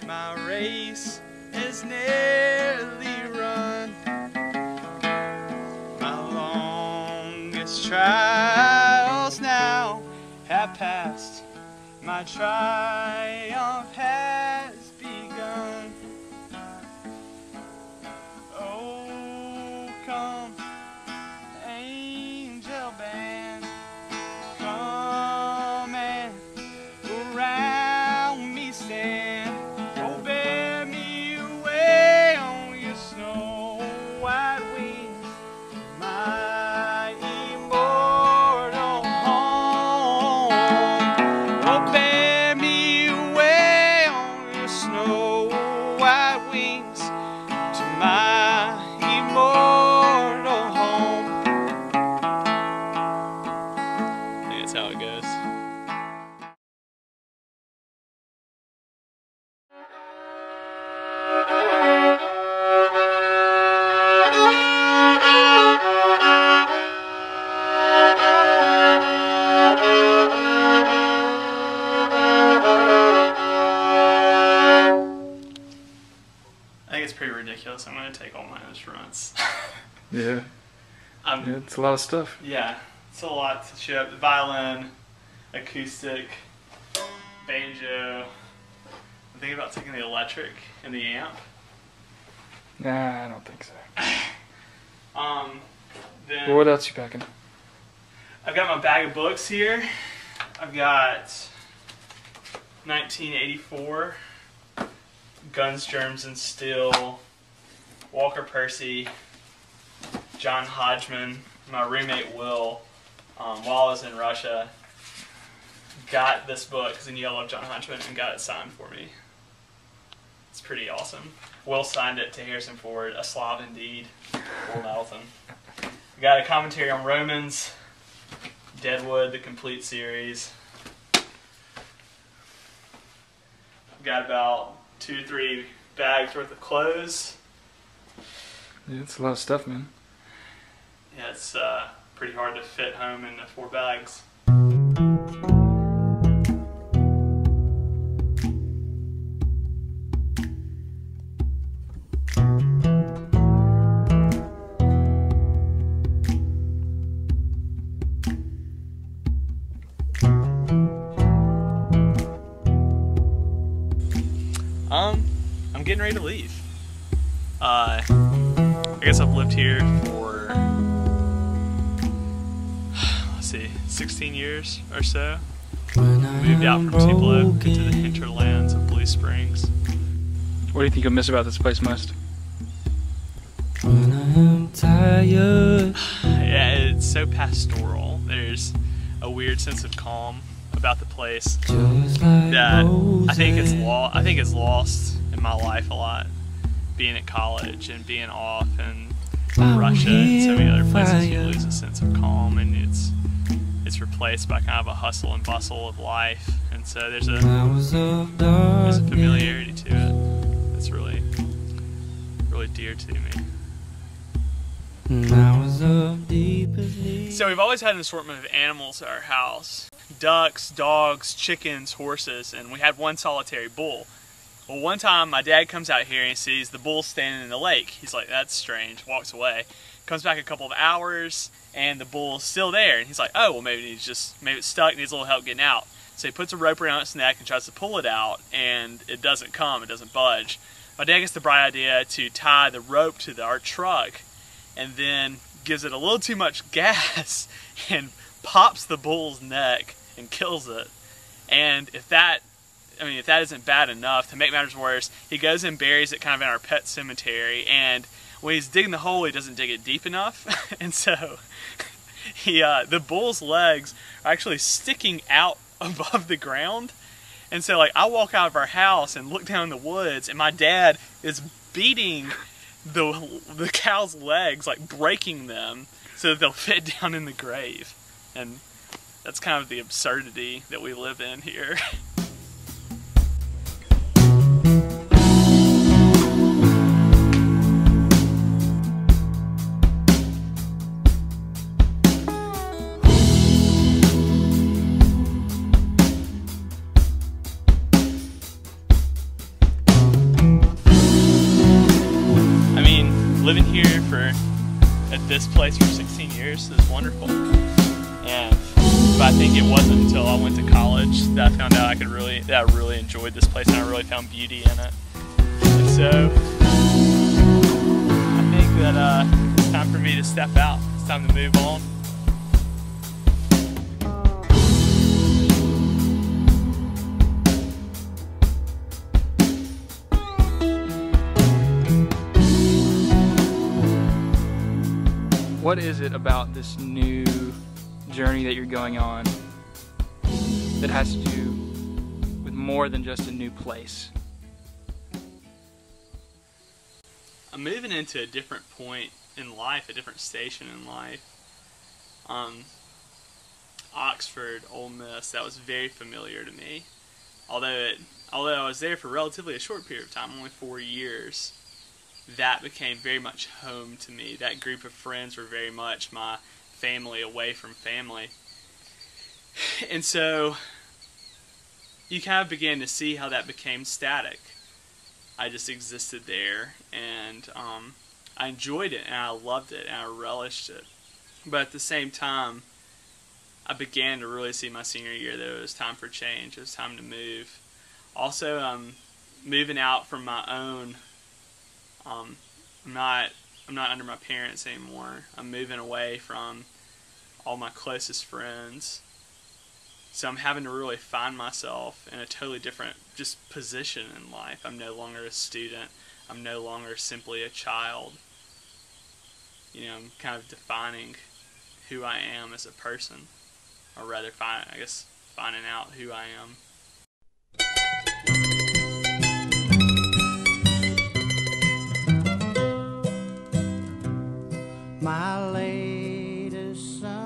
My race is nearly run. My longest trials now have passed. My triumph has begun. Oh, come, angel band, come and around me stand. Oh, bear me away on your snow white wings, my immortal home. Oh, bear me away on your snow white wings to my immortal home. I think that's how it goes. I think it's pretty ridiculous. I'm going to take all my instruments. Yeah. Yeah, it's a lot of stuff. Yeah, it's a lot to show up. The violin, acoustic, banjo. I'm thinking about taking the electric and the amp. Nah, I don't think so. Then Well, what else you packing? I've got my bag of books here. I've got 1984, Guns, Germs, and Steel, Walker Percy, John Hodgman. My roommate Will, while I was in Russia, got this book because he knew I love John Hodgman and got it signed for me. It's pretty awesome. Will signed it to Harrison Ford, A Slav Indeed, Will Melton. I got a commentary on Romans, Deadwood, the complete series. I've got about 2 or 3 bags worth of clothes. Yeah, it's a lot of stuff, man. Yeah, it's pretty hard to fit home in the 4 bags. I'm getting ready to leave. I guess I've lived here for, let's see, 16 years or so. Moved out from Tupelo into the hinterlands of Blue Springs. What do you think you'll miss about this place most? When I am tired. Yeah, it's so pastoral. There's a weird sense of calm about the place that I think it's lost in my life a lot. Being at college and being off and Russia and so many other places, you lose a sense of calm, and it's replaced by kind of a hustle and bustle of life. And so there's a familiarity to it that's really dear to me. So we've always had an assortment of animals at our house: ducks, dogs, chickens, horses, and we had one solitary bull. Well, one time my dad comes out here and he sees the bull standing in the lake. He's like, that's strange, walks away. Comes back a couple of hours and the bull's still there. And he's like, oh, well, maybe it's stuck, needs a little help getting out. So he puts a rope around its neck and tries to pull it out, and it doesn't budge. My dad gets the bright idea to tie the rope to our truck and then gives it a little too much gas and pops the bull's neck and kills it. And if that isn't bad enough, to make matters worse, he goes and buries it kind of in our pet cemetery, and when he's digging the hole, he doesn't dig it deep enough, and so the bull's legs are actually sticking out above the ground. And so, like, I walk out of our house and look down in the woods, and my dad is beating the cow's legs, like breaking them so that they'll fit down in the grave. And that's kind of the absurdity that we live in here. living here at this place for 16 years is wonderful. But I think it wasn't until I went to college that I found out that I really enjoyed this place and I really found beauty in it. And so I think that it's time for me to step out. It's time to move on. What is it about this new journey that you're going on that has to do with more than just a new place? I'm moving into a different point in life, a different station in life. Oxford, Ole Miss, that was very familiar to me. Although I was there for relatively a short period of time, only 4 years, that became very much home to me. That group of friends were very much my family away from family. And so you kind of began to see how that became static. I just existed there, and I enjoyed it, and I loved it, and I relished it. But at the same time, I began to really see my senior year that it was time for change. It was time to move. Also, moving out from my own. I'm not under my parents anymore. I'm moving away from all my closest friends. So I'm having to really find myself in a totally different just position in life. I'm no longer a student. I'm no longer simply a child. You know, I'm kind of defining who I am as a person, or rather, finding out who I am. My latest son